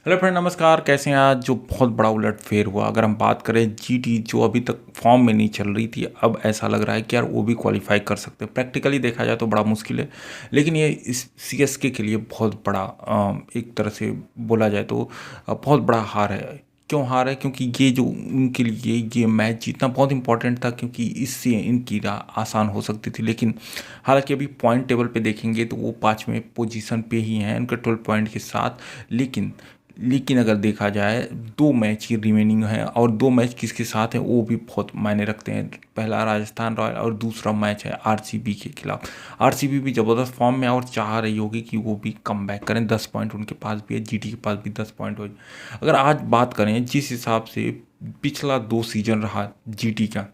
Hello friend, नमस्कार। कैसे हैं? आज जो बहुत बड़ा उलटफेर हुआ, अगर हम बात करें जीटी जो अभी तक फॉर्म में नहीं चल रही थी, अब ऐसा लग रहा है कि यार वो भी क्वालिफाई कर सकते हैं। प्रैक्टिकली देखा जाए तो बड़ा मुश्किल है, लेकिन ये इस सीएसके के लिए बहुत बड़ा एक तरह से बोला जाए तो बहुत बड़ा हार है। क्यों हार है? क्योंकि ये जो उनके लिए ये मैच जीतना बहुत इंपॉर्टेंट था, क्योंकि इससे इनकी राह आसान हो सकती थी। लेकिन हालांकि अभी पॉइंट टेबल पे देखेंगे तो वो 5वें पोजीशन पे ही हैं उनके 12 पॉइंट के साथ। लेकिन अगर देखा जाए, 2 मैच ही रिमेनिंग है और 2 मैच किसके साथ हैं वो भी बहुत मायने रखते हैं। पहला राजस्थान रॉयल और दूसरा मैच है आरसीबी के खिलाफ। आरसीबी भी ज़बरदस्त फॉर्म में है और चाह रही होगी कि वो भी कम बैक करें। 10 पॉइंट उनके पास भी है, जीटी के पास भी 10 पॉइंट हो। अगर आज बात करें जिस हिसाब से पिछला 2 सीजन रहा जीटी का,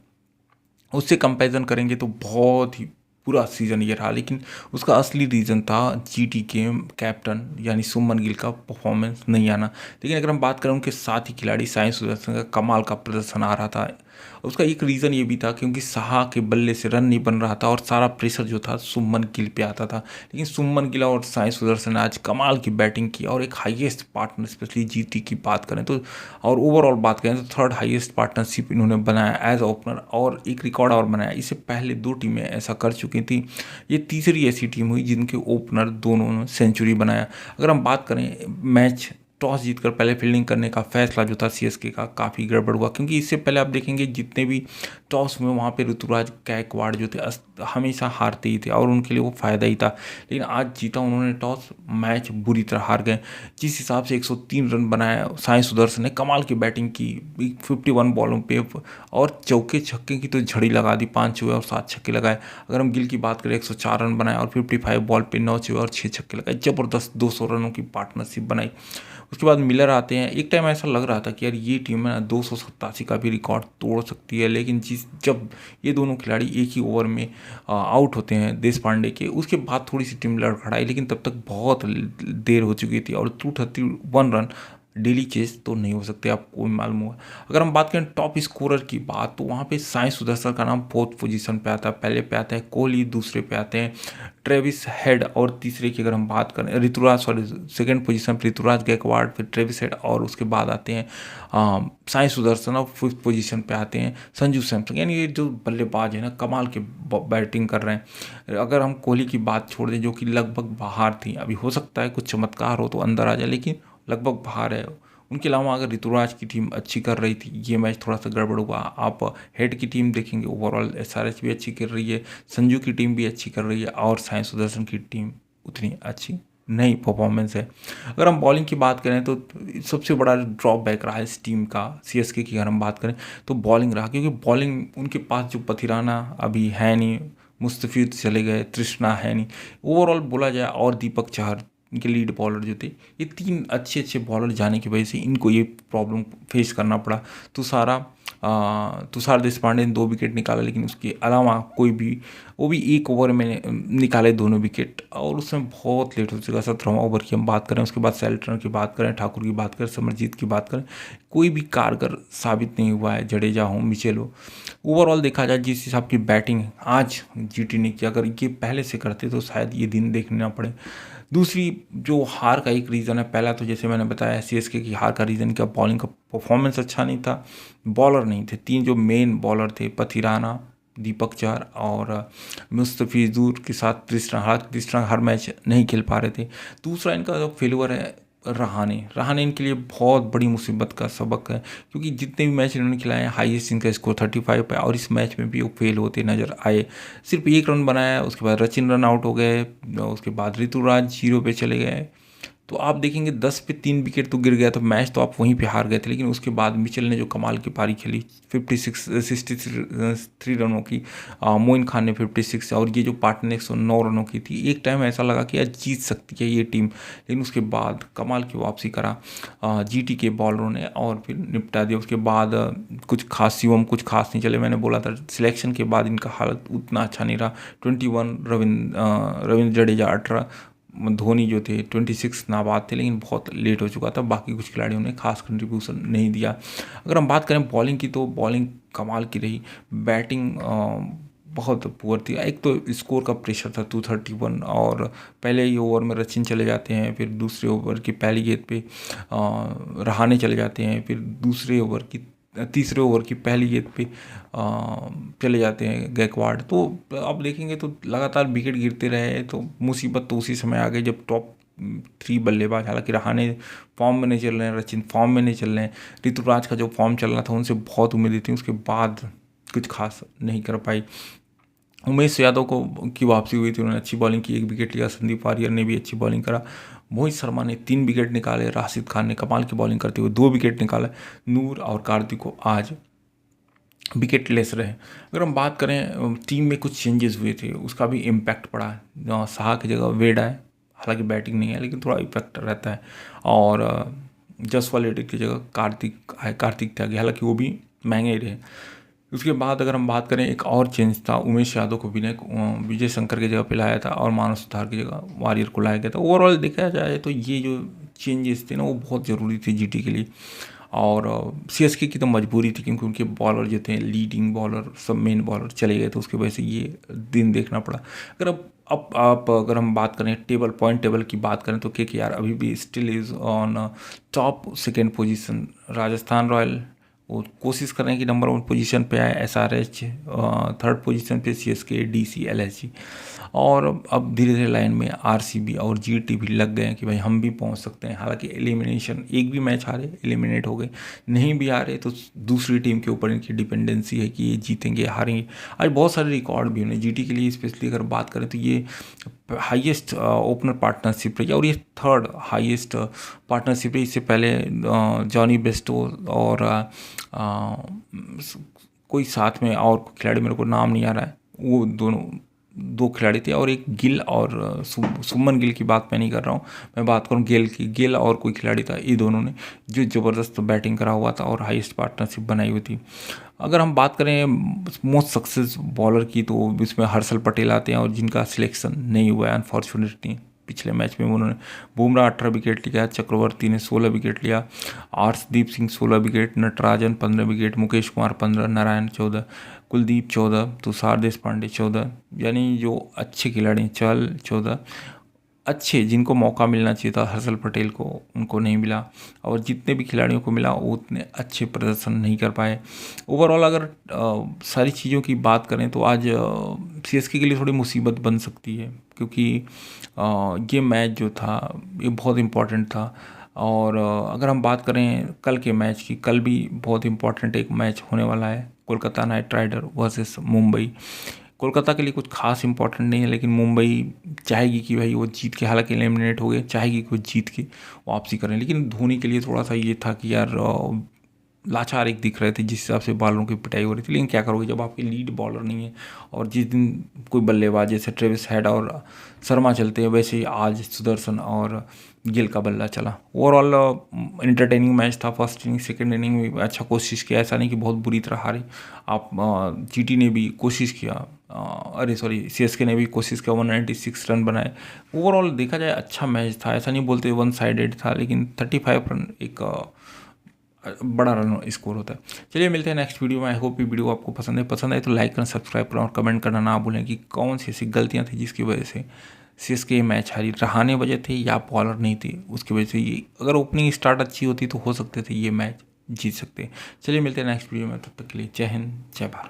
उससे कंपैरिजन करेंगे तो बहुत ही बुरा सीज़न ये रहा। लेकिन उसका असली रीज़न था जीटी के कैप्टन यानी सुमन गिल का परफॉर्मेंस नहीं आना। लेकिन अगर हम बात करें उनके साथ ही खिलाड़ी साई सुदर्शन का कमाल का प्रदर्शन आ रहा था। उसका एक रीज़न ये भी था क्योंकि साहा के बल्ले से रन नहीं बन रहा था और सारा प्रेशर जो था सुमन गिल पे आता था। लेकिन सुमन गिल और साई सुदर्शन ने आज कमाल की बैटिंग की और एक हाईएस्ट पार्टनर स्पेशली जीटी की बात करें तो, और ओवरऑल बात करें तो थर्ड हाईएस्ट पार्टनरशिप इन्होंने बनाया एज ओपनर। और एक रिकॉर्ड और बनाया, इससे पहले 2 टीमें ऐसा कर चुकी थी, ये तीसरी ऐसी टीम हुई जिनके ओपनर दोनों ने सेंचुरी बनाया। अगर हम बात करें मैच टॉस जीतकर पहले फील्डिंग करने का फैसला जो था सीएसके का, काफ़ी गड़बड़ हुआ। क्योंकि इससे पहले आप देखेंगे जितने भी टॉस में वहाँ पे ऋतुराज गायकवाड़ जो थे हमेशा हारते ही थे और उनके लिए वो फ़ायदा ही था। लेकिन आज जीता उन्होंने टॉस, मैच बुरी तरह हार गए। जिस हिसाब से 103 रन बनाया, साई सुदर्शन ने कमाल की बैटिंग की 51 बॉलों पे और चौके छक्के की तो झड़ी लगा दी, 5 चौके और 7 छक्के लगाए। अगर हम गिल की बात करें 104 रन बनाए और 55 बॉल पे 9 चौके और 6 छक्के लगाए, जबरदस्त 200 रनों की पार्टनरशिप बनाई। उसके बाद मिलर आते हैं। एक टाइम ऐसा लग रहा था कि यार ये टीम है ना 287 का भी रिकॉर्ड तोड़ सकती है। लेकिन जब ये दोनों खिलाड़ी एक ही ओवर में आउट होते हैं देश पांडे के, उसके बाद थोड़ी सी टीम लड़खड़ाई, लेकिन तब तक बहुत देर हो चुकी थी और 231 रन डेली चेस तो नहीं हो सकते, आपको भी मालूम होगा। अगर हम बात करें टॉप स्कोरर की बात, तो वहाँ पे साई सुदर्शन का नाम 4th पोजीशन पे आता है। पहले पे आता है कोहली, दूसरे पे आते हैं ट्रेविस हेड और तीसरे की अगर हम बात करें ऋतुराज, सॉरी, सेकंड पोजीशन पर ऋतुराज गायकवाड़, फिर ट्रेविस हेड और उसके बाद आते हैं साई सुदर्शन और 5th पोजीशन पे आते हैं संजू सैमसन। यानी ये जो बल्लेबाज है ना कमाल के बैटिंग कर रहे हैं। अगर हम कोहली की बात छोड़ दें जो कि लगभग बाहर थी, अभी हो सकता है कुछ चमत्कार हो तो अंदर आ जाए, लेकिन लगभग बाहर है। उनके अलावा अगर ऋतुराज की टीम अच्छी कर रही थी, ये मैच थोड़ा सा गड़बड़ हुआ। आप हेड की टीम देखेंगे, ओवरऑल एसआरएच भी अच्छी कर रही है, संजू की टीम भी अच्छी कर रही है और साई सुदर्शन की टीम उतनी अच्छी नहीं परफॉर्मेंस है। अगर हम बॉलिंग की बात करें तो सबसे बड़ा ड्रॉप बैक रहा है इस टीम का सीएसके की, अगर हम बात करें तो बॉलिंग रहा। क्योंकि बॉलिंग उनके पास जो पथिराना अभी है नहीं, मुस्तफिद चले गए, तृष्णा है नहीं, ओवरऑल बोला जाए, और दीपक चहर इनके लीड बॉलर जो थे, ये 3 अच्छे अच्छे बॉलर जाने की वजह से इनको ये प्रॉब्लम फेस करना पड़ा। तुषार देशपांडे ने 2 विकेट निकाला, लेकिन उसके अलावा कोई भी, वो भी एक ओवर में निकाले दोनों विकेट और उसमें बहुत लेट हो चुका। 17वां ओवर की हम बात करें, उसके बाद सेल्टनर की बात करें, ठाकुर की बात करें, समरजीत की बात करें, कोई भी कारगर साबित नहीं हुआ है। जडेजा हो, मिचेल हो, ओवरऑल देखा जाए जिस हिसाब की बैटिंग आज जीटी ने की, अगर ये पहले से करते तो शायद ये दिन देखने ना पड़े। दूसरी जो हार का एक रीज़न है, पहला तो जैसे मैंने बताया सीएसके की हार का रीज़न क्या, बॉलिंग का परफॉर्मेंस अच्छा नहीं था, बॉलर नहीं थे। 3 जो मेन बॉलर थे, पथिराना, दीपक चहर और मुस्तफिजुर के साथ तीसरा हर मैच नहीं खेल पा रहे थे। दूसरा इनका जो फेलवर है रहाणे इनके लिए बहुत बड़ी मुसीबत का सबक है। क्योंकि जितने भी मैच इन्होंने खिलाए हैं, हाईएस्ट इनका स्कोर 35 पे और इस मैच में भी वो फेल होते नजर आए। सिर्फ 1 रन बनाया, उसके बाद रचिन रन आउट हो गए, उसके बाद ऋतुराज 0 पे चले गए। तो आप देखेंगे 10 पे 3 विकेट तो गिर गया, तो मैच तो आप वहीं पे हार गए थे। लेकिन उसके बाद मिचेल ने जो कमाल की पारी खेली, 63 रनों की, मोइन खान ने 56, और ये जो पार्टनर ने 109 रनों की थी। एक टाइम ऐसा लगा कि यार जीत सकती है ये टीम, लेकिन उसके बाद कमाल की वापसी करा जीटी के बॉलरों ने और फिर निपटा दिया। उसके बाद कुछ खास शिवम कुछ खास नहीं चले। मैंने बोला था सिलेक्शन के बाद इनका हालत उतना अच्छा नहीं रहा। 21 रविंद्र जडेजा 18, धोनी जो थे 26 नाबाद थे, लेकिन बहुत लेट हो चुका था। बाकी कुछ खिलाड़ियों ने खास कंट्रीब्यूशन नहीं दिया। अगर हम बात करें बॉलिंग की, तो बॉलिंग कमाल की रही। बैटिंग बहुत पुअर थी। एक तो स्कोर का प्रेशर था 231, और पहले ही ओवर में सचिन चले जाते हैं, फिर दूसरे ओवर की पहली गेंद पे रहाणे चले जाते हैं, फिर तीसरे ओवर की पहली गेंद पे चले जाते हैं गायकवाड़। तो अब देखेंगे तो लगातार विकेट गिरते रहे, तो मुसीबत तो उसी समय आ गई जब टॉप 3 बल्लेबाज, हालांकि रहाणे फॉर्म में नहीं चल रहे हैं, सचिन फॉर्म में नहीं चल रहे हैं, ऋतुराज का जो फॉर्म चल रहा था उनसे बहुत उम्मीदें थी, उसके बाद कुछ खास नहीं कर पाई। उमेश यादव की वापसी हुई थी, उन्होंने अच्छी बॉलिंग की, 1 विकेट लिया। संदीप वारियर ने भी अच्छी बॉलिंग करा। मोहित शर्मा ने 3 विकेट निकाले। राशिद खान ने कमाल की बॉलिंग करते हुए 2 विकेट निकाला। नूर और कार्तिक को आज विकेट लेस रहे। अगर हम बात करें टीम में कुछ चेंजेस हुए थे, उसका भी इम्पैक्ट पड़ा। शाह की जगह वेड आए, हालांकि बैटिंग नहीं है लेकिन थोड़ा इफेक्ट रहता है, और जसवाल की जगह कार्तिक त्यागी, हालांकि वो भी महंगे ही रहे। उसके बाद अगर हम बात करें, एक और चेंज था, उमेश यादव को विजय शंकर की जगह पे लाया था, और मानव सुधार की जगह वारियर को लाया गया था। ओवरऑल देखा जाए तो ये जो चेंजेस थे ना, वो बहुत ज़रूरी थे जीटी के लिए, और सीएसके की तो मजबूरी थी, क्योंकि उनके बॉलर जो थे, लीडिंग बॉलर, सब मेन बॉलर चले गए, तो उसकी वजह से ये दिन देखना पड़ा। अगर अगर हम बात करें पॉइंट टेबल की बात करें, तो केकेआर अभी भी still is on top 2nd position. Rajasthan royal वो कोशिश कर रहे हैं कि नंबर 1 पोजीशन पे आए। SRH 3rd पोजीशन पे, CSK, DC, LSG, और अब धीरे धीरे लाइन में RCB और GT भी लग गए हैं कि भाई हम भी पहुंच सकते हैं। हालांकि एलिमिनेशन, एक भी मैच हारे एलिमिनेट हो गए, नहीं भी हारे तो दूसरी टीम के ऊपर इनकी डिपेंडेंसी है कि ये जीतेंगे हारेंगे। आज बहुत सारे रिकॉर्ड भी उन्हें GT के लिए स्पेशली अगर बात करें तो ये हाईएस्ट ओपनर पार्टनरशिप रही, और ये 3rd हाईएस्ट पार्टनरशिप रही। इससे पहले जॉनी बेस्टो और कोई साथ में और खिलाड़ी, मेरे को नाम नहीं आ रहा है, वो दोनों 2 खिलाड़ी थे, और एक गिल और सुमन गिल की बात मैं नहीं कर रहा हूँ, मैं बात करूँ गिल की। गिल और कोई खिलाड़ी था, ये दोनों ने जो ज़बरदस्त बैटिंग करा हुआ था और हाईएस्ट पार्टनरशिप बनाई हुई थी। अगर हम बात करें मोस्ट सक्सेस बॉलर की, तो इसमें हर्षल पटेल आते हैं, और जिनका सिलेक्शन नहीं हुआ है अनफॉर्चुनेटली। पिछले मैच में उन्होंने बुमराह 18 विकेट लिया, चक्रवर्ती ने 16 विकेट लिया, आर्शदीप सिंह 16 विकेट, नटराजन 15 विकेट, मुकेश कुमार 15, नारायण 14, कुलदीप 14, तुषार देशपांडे 14, यानी जो अच्छे खिलाड़ी, चहल 14, अच्छे जिनको मौका मिलना चाहिए था हर्षल पटेल को, उनको नहीं मिला, और जितने भी खिलाड़ियों को मिला वो उतने अच्छे प्रदर्शन नहीं कर पाए। ओवरऑल अगर सारी चीज़ों की बात करें तो आज CSK के लिए थोड़ी मुसीबत बन सकती है, क्योंकि ये मैच जो था ये बहुत इम्पॉर्टेंट था। और अगर हम बात करें कल के मैच की, कल भी बहुत इम्पॉर्टेंट एक मैच होने वाला है, Kolkata Knight Rider versus Mumbai. Kolkata के लिए कुछ खास इंपॉर्टेंट नहीं है, लेकिन मुंबई चाहेगी कि भाई वो जीत के, हालांकि एलिमिनेट हो गए, चाहेगी कि वो जीत के वापसी करें। लेकिन धोनी के लिए थोड़ा सा ये था कि यार लाचार एक दिख रहे थे जिस हिसाब से बॉलरों की पिटाई हो रही थी। लेकिन क्या करोगे जब आपके लीड बॉलर नहीं है, और जिस दिन कोई बल्लेबाज जैसे ट्रेविस हेड और शर्मा चलते हैं, वैसे ही आज सुदर्शन और गिल का बल्ला चला। ओवरऑल इंटरटेनिंग मैच था। फर्स्ट इनिंग, सेकंड इनिंग में अच्छा कोशिश किया, ऐसा नहीं कि बहुत बुरी तरह हारे। आप जीटी ने भी कोशिश किया, CSK ने भी कोशिश किया, 196 रन बनाए। ओवरऑल देखा जाए अच्छा मैच था, ऐसा नहीं बोलते 1 साइडेड था, लेकिन 35 रन एक बड़ा रन स्कोर होता है। चलिए मिलते हैं नेक्स्ट वीडियो में। आई होप ये वीडियो आपको पसंद आए तो लाइक करना, सब्सक्राइब करना और कमेंट करना ना भूलें कि कौन सी ऐसी गलतियां थी जिसकी वजह से CSK मैच हारी। रहाणे वजह थे या बॉलर नहीं थे उसकी वजह से, ये अगर ओपनिंग स्टार्ट अच्छी होती तो हो सकते थे ये मैच जीत सकते। चलिए मिलते हैं नेक्स्ट वीडियो में, तब तक के लिए जय हिंद, जय भारत।